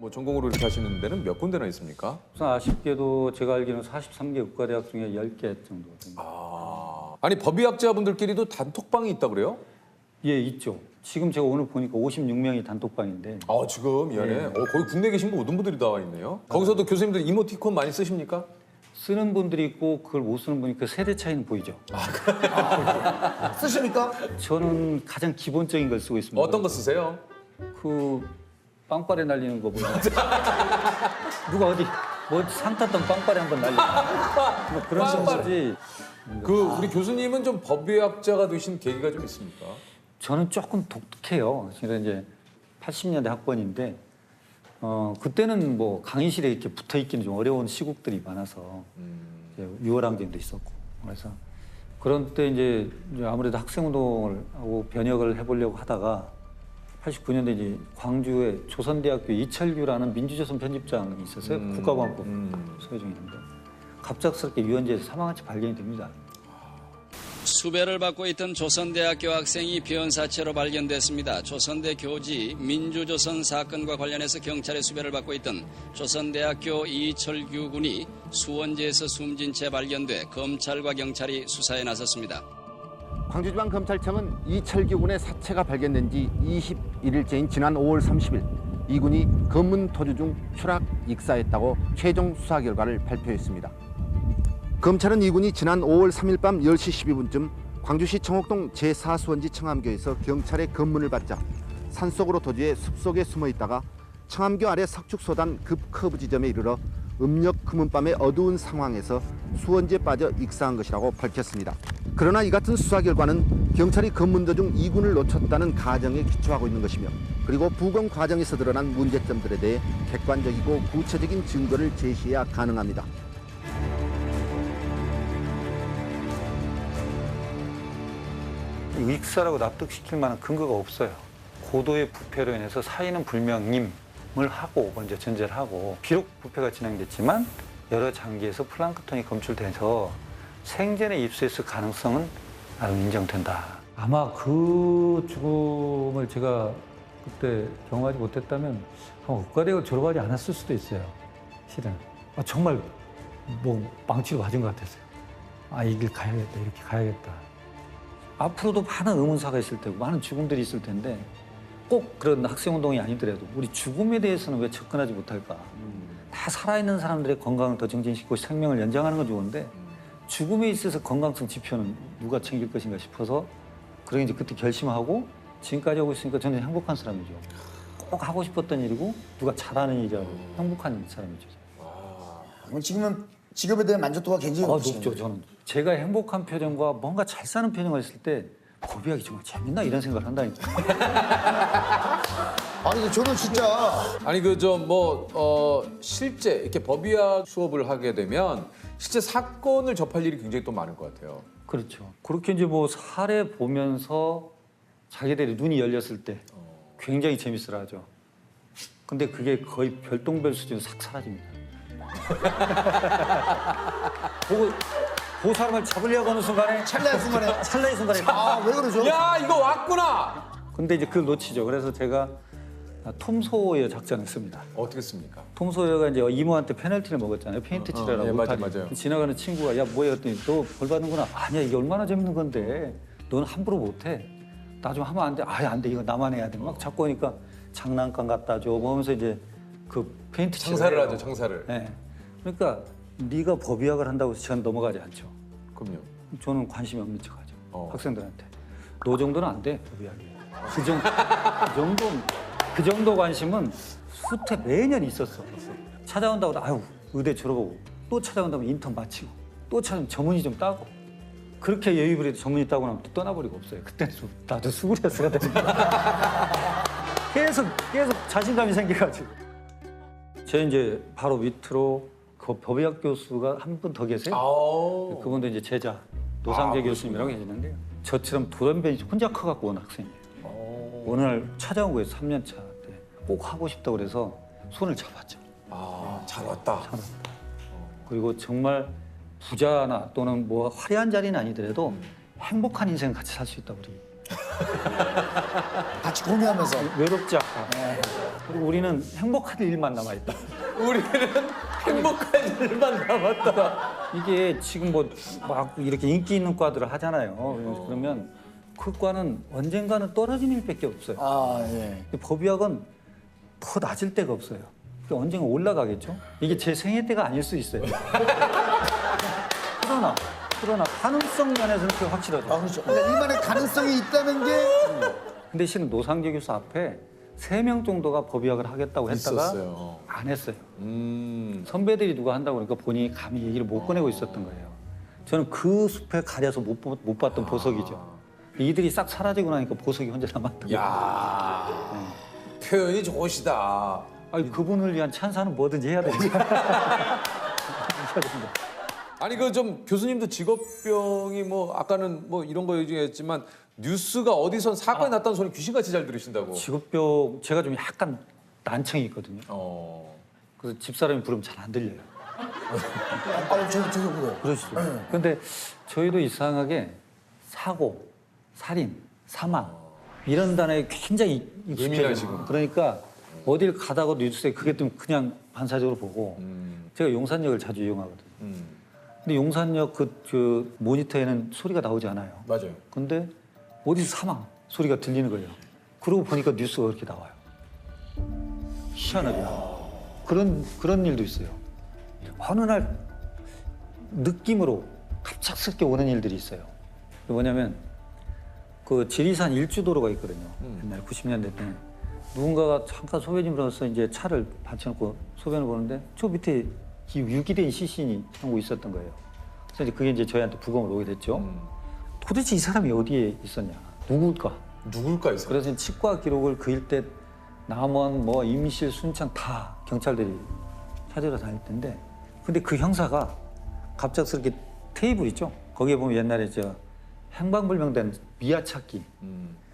뭐 전공으로 이렇게 하시는 데는 몇 군데나 있습니까? 우선 아쉽게도 제가 알기로는 43개 국가대학 중에 10개 정도 됩니다. 아니 법의학자분들끼리도 단톡방이 있다 그래요? 예, 있죠. 지금 제가 오늘 보니까 56명이 단톡방인데 지금 이 안에 거의 국내에 계신 모든 분들이 나와 있네요. 거기서도 교수님들 이모티콘 많이 쓰십니까? 쓰는 분들이 있고 그걸 못 쓰는 분이 그 세대 차이는 보이죠. 쓰십니까? 저는 가장 기본적인 걸 쓰고 있습니다. 어떤 거 쓰세요? 그 빵빠레 날리는 거 보면 누가 어디 뭐 상탔던 빵빠레 한번 날리고 뭐 그런 정도지. 그 우리 교수님은 좀 법의학자가 되신 계기가 좀 있습니까? 저는 조금 독특해요. 제가 이제 80년대 학번인데 그때는 뭐 강의실에 이렇게 붙어 있기는 좀 어려운 시국들이 많아서 이제 유월항쟁도 있었고 그래서 그런 때 이제 아무래도 학생운동을 하고 변혁을 해보려고 하다가 89년도에 이제 광주에 조선대학교 이철규라는 민주조선 편집장이 있었어요. 국가보안법 소개 중이었는데 갑작스럽게 유원지에서 사망한 채 발견이 됩니다. 수배를 받고 있던 조선대학교 학생이 변사체로 발견됐습니다. 조선대 교지 민주조선 사건과 관련해서 경찰의 수배를 받고 있던 조선대학교 이철규 군이 수원지에서 숨진 채 발견돼 검찰과 경찰이 수사에 나섰습니다. 광주지방검찰청은 이철규 군의 사체가 발견된 지 21일째인 지난 5월 30일 이 군이 검문 토주 중 추락 익사했다고 최종 수사 결과를 발표했습니다. 검찰은 이 군이 지난 5월 3일 밤 10시 12분쯤 광주시 청옥동 제4수원지 청암교에서 경찰의 검문을 받자 산속으로 도주해 숲속에 숨어 있다가 청암교 아래 석축소단 급커브 지점에 이르러 음력 금은밤의 어두운 상황에서 수원지에 빠져 익사한 것이라고 밝혔습니다. 그러나 이 같은 수사 결과는 경찰이 검문 도중 이 군을 놓쳤다는 가정에 기초하고 있는 것이며 그리고 부검 과정에서 드러난 문제점들에 대해 객관적이고 구체적인 증거를 제시해야 가능합니다. 익사라고 납득시킬 만한 근거가 없어요. 고도의 부패로 인해서 사인은 불명임을 하고 먼저 전제를 하고 비록 부패가 진행됐지만 여러 장기에서 플랑크톤이 검출돼서 생전에 입수했을 가능성은 나름 인정된다. 아마 그 죽음을 제가 그때 경험하지 못했다면 아마 국가대학을 졸업하지 않았을 수도 있어요. 실은 정말 뭐 망치로 맞은 것 같았어요. 이 길 가야겠다, 이렇게 가야겠다. 앞으로도 많은 의문사가 있을 테고 많은 죽음들이 있을 텐데 꼭 그런 학생운동이 아니더라도 우리 죽음에 대해서는 왜 접근하지 못할까? 다 살아있는 사람들의 건강을 더 증진시키고 생명을 연장하는 건 좋은데 죽음에 있어서 건강성 지표는 누가 챙길 것인가 싶어서 그러게 이제 그때 결심하고 지금까지 하고 있으니까 저는 행복한 사람이죠. 꼭 하고 싶었던 일이고 누가 잘하는 일이라고 행복한 사람이죠. 그럼 지금은 직업에 대한 만족도가 굉장히 높으시네요. 높죠, 저는. 제가 행복한 표정과 뭔가 잘 사는 표정을 했을 때 법의학이 정말 재밌나 이런 생각을 한다니까. 아니 저는 진짜 아니 실제 이렇게 법의학 수업을 하게 되면 실제 사건을 접할 일이 굉장히 또 많을 것 같아요. 그렇죠. 그렇게 이제 뭐 사례 보면서 자기들이 눈이 열렸을 때 굉장히 재밌어하죠. 근데 그게 거의 별똥별 수준으로 싹 사라집니다. 그 사람을 잡으려고 하는 순간에 찰나의 순간에 왜 그러죠? 야 이거 왔구나. 근데 이제 그걸 놓치죠. 그래서 제가 톰 소어의 작전을 씁니다. 어떻게 씁니까? 톰 소어가 이제 이모한테 페널티를 먹었잖아요. 페인트 칠하라고. 맞아요. 지나가는 친구가 야 뭐야 했더니 너 벌 받는구나. 아니야 이게 얼마나 재밌는 건데 넌 함부로 못해. 나 좀 하면 안 돼. 안 돼. 이거 나만 해야 돼. 막 자꾸 하니까 장난감 갖다 줘. 뭐 하면서 이제 그 페인트 장사를 칠을 하죠. 장사를. 네. 그러니까 네가 법의학을 한다고 해서 저는 넘어가지 않죠. 그럼요. 저는 관심이 없는 척하죠. 어. 학생들한테. 너 정도는 안 돼, 법의학이. 그 정도 관심은 수태 매년 있었어. 찾아온다고 아유 의대 졸업하고 또 찾아온다면 인턴 마치고 또 찾아오면 전문의 좀 따고 그렇게 예의 부리도 전문의 따고 나면 또 떠나버리고 없어요. 그때는 나도 스구리아스가 되니까 계속 자신감이 생겨가지고 제 이제 바로 밑으로 그 법의학 교수가 한 분 더 계세요. 그분도 이제 제자 노상재 교수님이라고 계시는데요. 저처럼 돌연변이 혼자 커갖고 온 학생이에요. 어느 날 찾아온 거예요. 3년 차 때. 꼭 하고 싶다고 그래서 손을 잡았죠. 잘 왔다. 그리고 정말 부자나 또는 뭐 화려한 자리는 아니더라도 행복한 인생 같이 살 수 있다 우리. 같이 공유하면서. 외롭지 않고. 그리고 우리는 행복한 일만 남아있다. 우리는 행복한 일만 남았다. 이게 지금 뭐 막 이렇게 인기 있는 과들을 하잖아요. 그러면 그 과는 언젠가는 떨어지는 일밖에 없어요. 아, 예. 근데 법의학은 더 낮을 데가 없어요. 그러니까 언젠가 올라가겠죠. 이게 제 생애 때가 아닐 수 있어요. 그러나 가능성 면에서는 그게 확실하죠. 아, 그렇죠. 그러니까 일만의 가능성이 있다는 게. 근데 실은 노상재 교수 앞에 3명 정도가 법의학을 하겠다고 했다가 있었어요. 안 했어요. 선배들이 누가 한다고 그러니까 본인이 감히 얘기를 못 꺼내고 있었던 거예요. 저는 그 숲에 가려서 못 봤던 보석이죠. 이들이 싹 사라지고 나니까 보석이 혼자 남았던 거예요. 야 표현이 좋으시다. 아니, 그분을 위한 찬사는 뭐든지 해야 되죠. 아니 그 좀 교수님도 직업병이 뭐 아까는 뭐 이런 거 얘기했지만 뉴스가 어디선 사건이 났다는 소리 귀신같이 잘 들으신다고. 직업병 제가 좀 약간 난청이 있거든요. 그래서 집사람이 부르면 잘 안 들려요. 아, 저도 그래요. 그러시죠. 근데 저희도 이상하게 사고, 살인, 사망 이런 단어에 굉장히 익숙해요. 예민하시고. 그러니까 어딜 가다가 뉴스에 그게 좀 그냥 반사적으로 보고 제가 용산역을 자주 이용하거든요. 근데 용산역 그 모니터에는 소리가 나오지 않아요. 맞아요. 근데 어디서 사망 소리가 들리는 거예요. 그러고 보니까 뉴스가 그렇게 나와요. 희한하게 그런 일도 있어요. 어느 날 느낌으로 갑작스럽게 오는 일들이 있어요. 뭐냐면 그 지리산 일주도로가 있거든요. 옛날 90년대 때 누군가가 잠깐 소변이면서 이제 차를 받쳐놓고 소변을 보는데 저 밑에 유기된 시신이 하고 있었던 거예요. 그래서 이제 그게 이제 저희한테 부검을 오게 됐죠. 도대체 이 사람이 어디에 있었냐? 누굴까? 누굴까 있어. 그래서 치과 기록을 그일 때 남원, 뭐 임실, 순창 다 경찰들이 찾으러 다닐 텐데, 근데 그 형사가 갑작스럽게 테이블 있죠? 거기에 보면 옛날에 저 행방불명된 미아 찾기,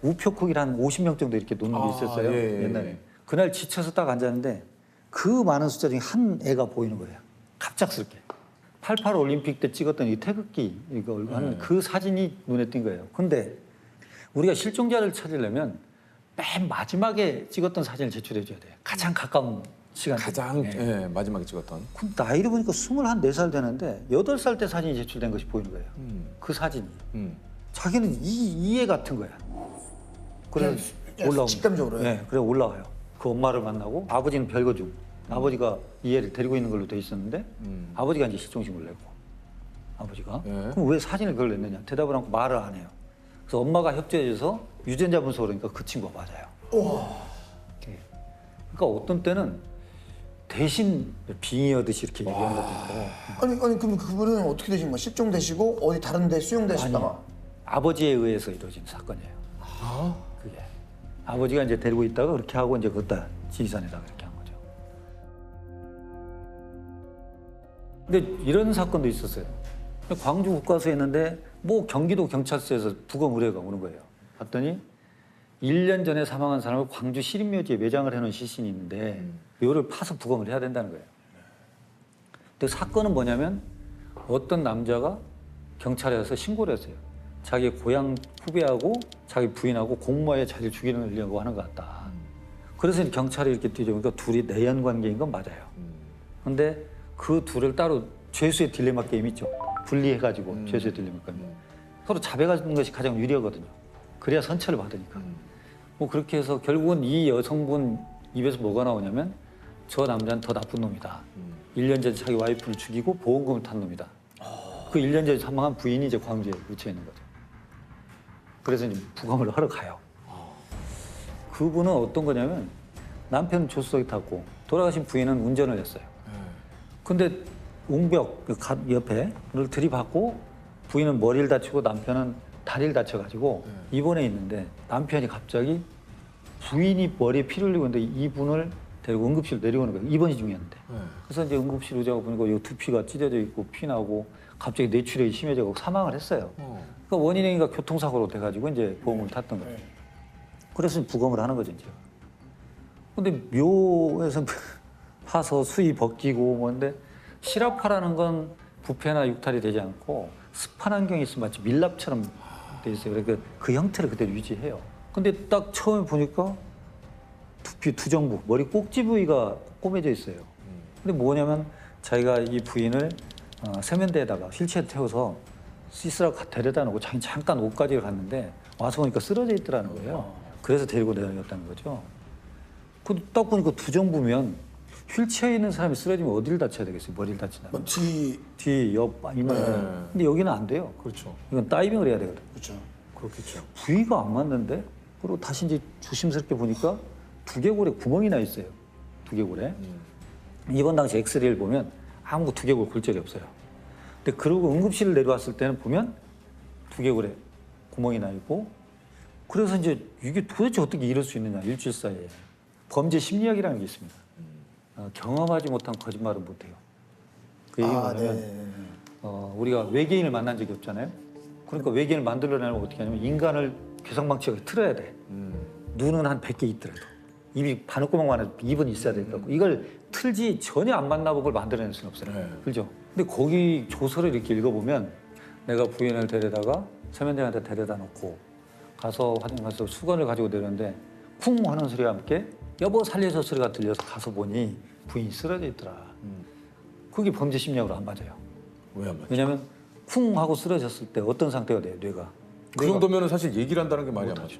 우표코기를 한 50명 정도 이렇게 놓는 게 있었어요. 예. 옛날에. 그날 지쳐서 딱 앉았는데 그 많은 숫자 중에 한 애가 보이는 거예요. 갑작스럽게. 88 올림픽 때 찍었던 이 태극기 이거 하는 그 사진이 눈에 띈 거예요. 근데 우리가 실종자를 찾으려면 맨 마지막에 찍었던 사진을 제출해 줘야 돼요. 가장 가까운 시간. 가장 마지막에 찍었던. 그럼 나이를 보니까 24살 되는데 8살 때 사진이 제출된 것이 보이는 거예요. 그 사진이. 자기는 이 애 같은 거야. 그래 올라오면. 직감적으로요? 네, 그래 올라와요. 그 엄마를 만나고 아버지는 별거 중. 아버지가 이 애를 데리고 있는 걸로 돼 있었는데 아버지가 이제 실종신고를 내고 아버지가 그럼 왜 사진을 그걸 냈느냐 대답을 않고 말을 안 해요. 그래서 엄마가 협조해줘서 유전자 분석을 그러니까 그 친구가 맞아요. 그러니까 어떤 때는 대신 빙의하듯이 이렇게 얘기하는 것도 있고. 아니 그럼 그분은 어떻게 되신 거예요? 실종되시고 어디 다른 데 수용되시다가? 아버지에 의해서 이루어진 사건이에요. 그게 아버지가 이제 데리고 있다가 그렇게 하고 이제 그것다 지리산에다가 이렇게 한 거죠. 근데 이런 사건도 있었어요. 광주 국과수에 있는데 뭐 경기도 경찰서에서 부검 의뢰가 오는 거예요. 봤더니 1년 전에 사망한 사람을 광주 시립묘지에 매장을 해놓은 시신이 있는데 이거를 파서 부검을 해야 된다는 거예요. 근데 사건은 뭐냐면 어떤 남자가 경찰에 가서 신고를 했어요. 자기 고향 후배하고 자기 부인하고 공모에 자기를 죽이려고 하는 것 같다. 그래서 이제 경찰이 이렇게 뒤져보니까 둘이 내연 관계인 건 맞아요. 근데 그 둘을 따로 죄수의 딜레마 게임 있죠. 분리해가지고 죄수의 딜레마 게임. 서로 자백하는 것이 가장 유리하거든요. 그래야 선처를 받으니까. 뭐 그렇게 해서 결국은 이 여성분 입에서 뭐가 나오냐면 저 남자는 더 나쁜 놈이다. 1년 전에 자기 와이프를 죽이고 보험금을 탄 놈이다. 그 1년 전에 사망한 부인이 이제 광주에 묻혀 있는 거죠. 그래서 이제 부검을 하러 가요. 그분은 어떤 거냐면 남편은 조수석에 탔고 돌아가신 부인은 운전을 했어요. 근데 웅벽 옆에 를 들이받고 부인은 머리를 다치고 남편은 다리를 다쳐가지고 입원해 있는데 남편이 갑자기 부인이 머리에 피를 흘리고 있는데 이분을 데리고 응급실로 내려오는 거예요. 입원이 중이었는데. 그래서 이제 응급실 의자가 보니까 이 두피가 찢어져 있고 피 나고 갑자기 뇌출혈이 심해져서 사망을 했어요. 그러니까 원인이가 교통사고로 돼가지고 이제 보험을 탔던 거예요. 그래서 부검을 하는 거죠 이제. 근데 묘에서 파서 수위 벗기고 뭔데 실압파라는 건 부패나 육탈이 되지 않고 습한 환경이 있으면 마치 밀랍처럼 돼 있어요. 그러니까 그 형태를 그대로 유지해요. 근데 딱 처음에 보니까 두피 두정부, 머리 꼭지 부위가 꼬매져 있어요. 근데 뭐냐면 자기가 이 부인을 세면대에다가 휠체어 태워서 시스라고 데려다 놓고 자기 잠깐 옷가지를 갔는데 와서 보니까 쓰러져 있더라는 거예요. 그래서 데리고 내다녔다는 거죠. 딱 보니까 두정부면 휠체어에 있는 사람이 쓰러지면 어디를 다쳐야 되겠어요? 머리를 다친다면. 뒤, 옆, 이마. 근데 여기는 안 돼요. 그렇죠. 이건 다이빙을 해야 되거든. 그렇죠. 그렇겠죠. 부위가 안 맞는데 그리고 다시 이제 조심스럽게 보니까 두개골에 구멍이 나 있어요. 두개골에. 이번 당시 엑스레이를 보면 아무 두개골 골절이 없어요. 근데 그러고 응급실을 내려왔을 때는 보면 두개골에 구멍이 나 있고 그래서 이제 이게 도대체 어떻게 이럴 수 있느냐 일주일 사이에 범죄 심리학이라는 게 있습니다. 경험하지 못한 거짓말은 못해요. 그 얘기는 뭐냐면 우리가 외계인을 만난 적이 없잖아요. 그러니까 외계인을 만들어내려면 어떻게 하냐면 인간을 괴상망측하게 틀어야 돼. 눈은 한 100개 있더라도 입이 바늘구멍만 해도 입은 있어야 될 것 같고 이걸 틀지 전혀 안 만나본 걸 만들어낼 수는 없어요. 네. 그렇죠? 근데 거기 조서를 이렇게 읽어보면 내가 부인을 데려다가 세면대한테 데려다 놓고 가서 화장 가서 수건을 가지고 내렸는데 쿵 하는 소리와 함께 여보 살려줘 소리가 들려서 가서 보니 부인이 쓰러져 있더라. 그게 범죄 심리학으로 안 맞아요. 왜 안 맞죠? 왜냐하면 쿵 하고 쓰러졌을 때 어떤 상태가 돼요, 뇌가. 그 정도면 사실 얘기를 한다는 게 말이 안 맞죠.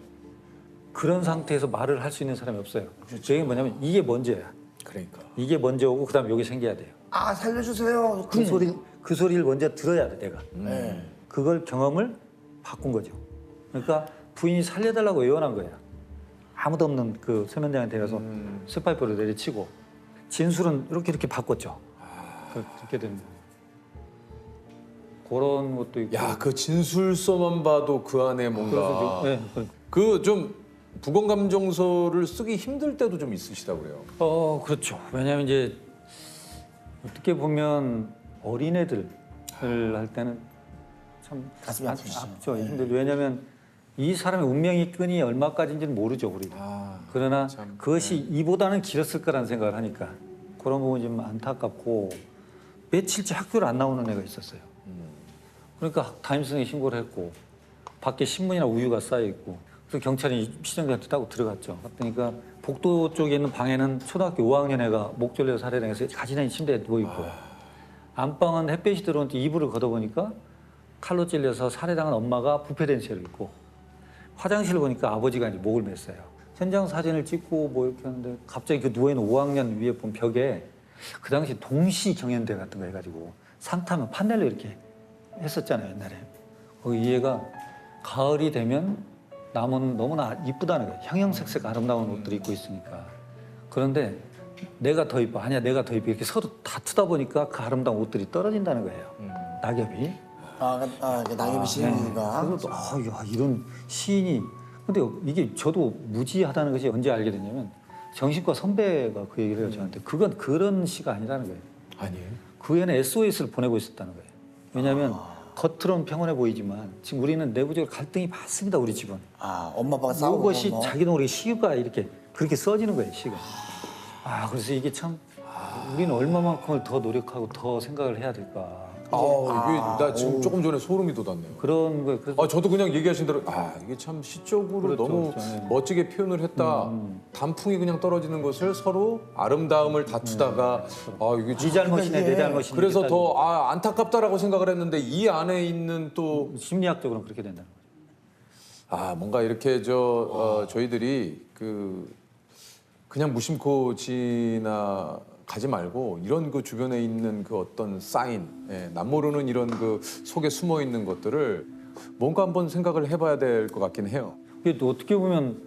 그런 상태에서 말을 할 수 있는 사람이 없어요. 그게 뭐냐면 이게 먼저야. 그러니까. 이게 먼저 오고 그다음에 여기 생겨야 돼요. 아 살려주세요. 그 소리를 먼저 들어야 돼, 내가. 네. 그걸 경험을 바꾼 거죠. 그러니까 부인이 살려달라고 애원한 거야. 아무도 없는 그 세면대한테 가서 쇠파이프를 내리치고 진술은 이렇게 바꿨죠. 그렇게 되는 거예요. 그런 것도 있고. 야, 그 진술서만 봐도 그 안에 뭔가 네, 그 좀 부검감정서를 쓰기 힘들 때도 좀 있으시다고 그래요. 그렇죠. 왜냐하면 이제 어떻게 보면 어린애들을 할 때는 참 가슴이 아프시죠. 아프죠. 힘들죠. 왜냐하면 이 사람의 운명의 끈이 얼마까지인지는 모르죠, 우리가. 그러나 참, 그것이 이보다는 길었을 거라는 생각을 하니까 그런 부분이 좀 안타깝고 며칠째 학교를 안 나오는 애가 있었어요. 그러니까 담임선생님이 신고를 했고 밖에 신문이나 우유가 쌓여 있고 그래서 경찰이 시정자한테 따고 들어갔죠. 그러니까 복도 쪽에 있는 방에는 초등학교 5학년 애가 목 졸려 살해당해서 가지런히 침대에 누워 있고 안방은 햇볕이 들어오는데 이불을 걷어보니까 칼로 찔려서 살해당한 엄마가 부패된 채로 있고 화장실을 보니까 아버지가 이제 목을 맸어요. 현장 사진을 찍고 뭐 이렇게 하는데 갑자기 그 누워있는 5학년 위에 본 벽에 그 당시 동시 경연대 같은 거 해가지고 상 타면 판넬로 이렇게 했었잖아요, 옛날에. 거기 이 애가 가을이 되면 나무는 너무나 이쁘다는 거예요. 형형색색 아름다운 옷들을 입고 있으니까. 그런데 내가 더 이뻐, 아니야 내가 더 이뻐 이렇게 서로 다투다 보니까 그 아름다운 옷들이 떨어진다는 거예요. 낙엽이. 낙엽이 시인이가. 그리고 또 야, 이런 시인이. 근데 이게 저도 무지하다는 것이 언제 알게 됐냐면 정신과 선배가 그 얘기를 해요 저한테. 그건 그런 시가 아니라는 거예요. 아니에요? 그 애는 SOS를 보내고 있었다는 거예요. 왜냐하면 겉으로는 평온해 보이지만 지금 우리는 내부적으로 갈등이 많습니다. 우리 집은. 엄마 아빠가 싸우고 이것이 뭐. 자기도 모르게 시가 이렇게 그렇게 써지는 거예요. 시가. 그래서 이게 참 우리는 얼마만큼을 더 노력하고 더 생각을 해야 될까. 이게 나 지금 조금 전에 소름이 돋았네요. 그런 거예요. 그래서 저도 그냥 얘기하신 대로 이게 참 시적으로 그렇죠, 너무 그렇죠. 네. 멋지게 표현을 했다. 단풍이 그냥 떨어지는 것을 서로 아름다움을 다투다가 이게 네 잘못이네 내 잘못이네. 그래서 더 안타깝다라고 생각을 했는데 이 안에 있는 또 심리학적으로는 그렇게 된다는 거죠. 뭔가 이렇게 저희들이 그냥 무심코 지나가지 말고 이런 그 주변에 있는 그 어떤 사인, 남모르는 이런 그 속에 숨어 있는 것들을 뭔가 한번 생각을 해봐야 될 것 같긴 해요. 이게 또 어떻게 보면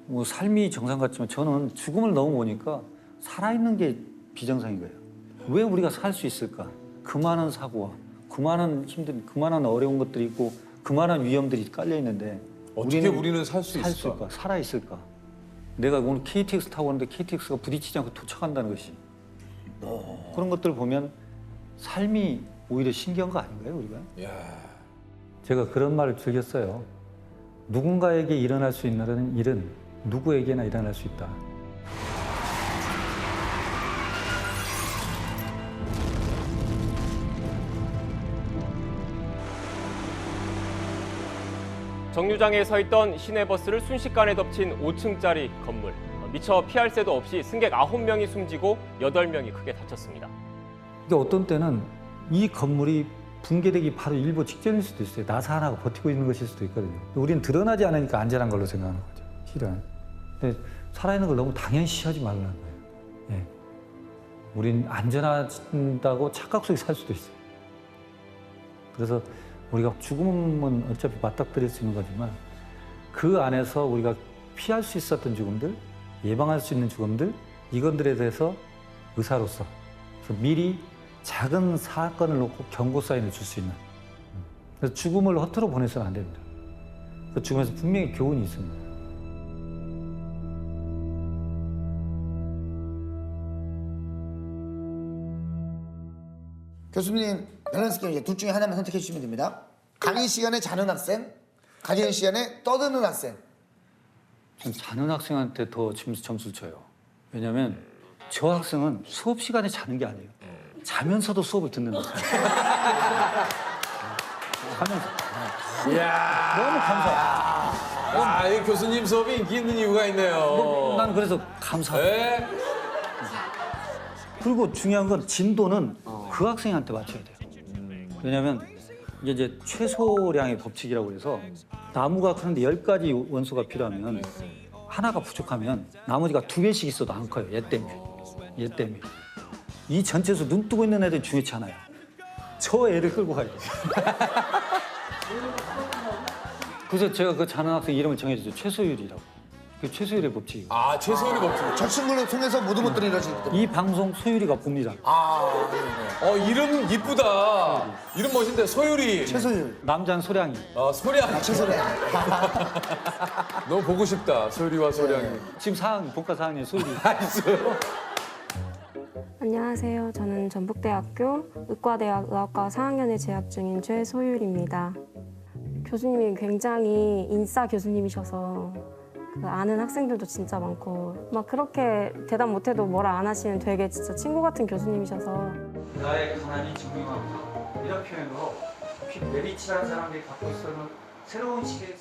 뭐 삶이 정상 같지만 저는 죽음을 너무 보니까 살아있는 게 비정상인 거예요. 왜 우리가 살 수 있을까? 그 많은 사고와 그 많은 힘든, 그 많은 어려운 것들이 있고 그 많은 위험들이 깔려 있는데 어떻게 우리는 살 수 있을까? 살아 있을까? 내가 오늘 KTX 타고 오는데 KTX가 부딪히지 않고 도착한다는 것이 그런 것들을 보면 삶이 오히려 신기한 거 아닌가요, 우리가? 제가 그런 말을 즐겼어요. 누군가에게 일어날 수 있는 일은 누구에게나 일어날 수 있다. 정류장에 서 있던 시내버스를 순식간에 덮친 5층짜리 건물. 미처 피할 새도 없이 승객 9명이 숨지고 8명이 크게 다쳤습니다. 근데 어떤 때는 이 건물이 붕괴되기 바로 일보 직전일 수도 있어요. 나사 하나가 버티고 있는 것일 수도 있거든요. 우리는 드러나지 않으니까 안전한 걸로 생각하는 거죠, 실은. 근데 살아있는 걸 너무 당연시하지 말라는 거예요. 예. 우린 안전하다고 착각 속에 살 수도 있어요. 그래서 우리가 죽음은 어차피 맞닥뜨릴 수 있는 거지만 그 안에서 우리가 피할 수 있었던 죽음들, 예방할 수 있는 죽음들, 이것들에 대해서 의사로서 그래서 미리 작은 사건을 놓고 경고 사인을 줄 수 있는. 그래서 죽음을 허투루 보내서는 안 됩니다. 그 죽음에서 분명히 교훈이 있습니다. 교수님 밸런스 게임 이제 둘 중에 하나만 선택해 주시면 됩니다. 강의 시간에 자는 학생, 강의 시간에 떠드는 학생. 전 자는 학생한테 더 점수를 줘요. 왜냐하면 저 학생은 수업 시간에 자는 게 아니에요. 자면서도 수업을 듣는 거예요. 자면서. 너무 감사해요. 야, 이 교수님 수업이 인기 있는 이유가 있네요. 난 그래서 감사해요. 네. 그리고 중요한 건 진도는 그 학생한테 맞춰야 돼요. 왜냐하면 이게 이제 최소량의 법칙이라고 해서 나무가 크는데 10가지 원소가 필요하면 하나가 부족하면 나머지가 2개씩 있어도 안 커요. 얘 때문에. 얘 때문에. 이 전체에서 눈 뜨고 있는 애들이 중요치 않아요. 저 애를 끌고 가야 돼요. 그래서 제가 그 자는 학생 이름을 정해줬죠. 최소율이라고. 그 최소율의 법칙이고. 아, 최소율이 법칙. 저 친구를 통해서 모든 것들이 이루어지기 때문에. 이 방송 소율이가 봅니다. 이름 이쁘다. 이름 멋있는데 소율이. 최소율. 남자는 소량이. 소량. 최소율. 너무 보고 싶다. 소율이와 소량이. 지금 본과 4학년 소율이. 있어요. 안녕하세요. 저는 전북대학교 의과대학 의학과 4학년에 재학 중인 최소율입니다. 교수님이 굉장히 인싸 교수님이셔서 그 아는 학생들도 진짜 많고 막 그렇게 대답 못해도 뭐라 안 하시는 되게 진짜 친구 같은 교수님이셔서 나의 가난이 증명한다. 이런 표현으로 메리치라는 사람들이 갖고 있었는 새로운 시대의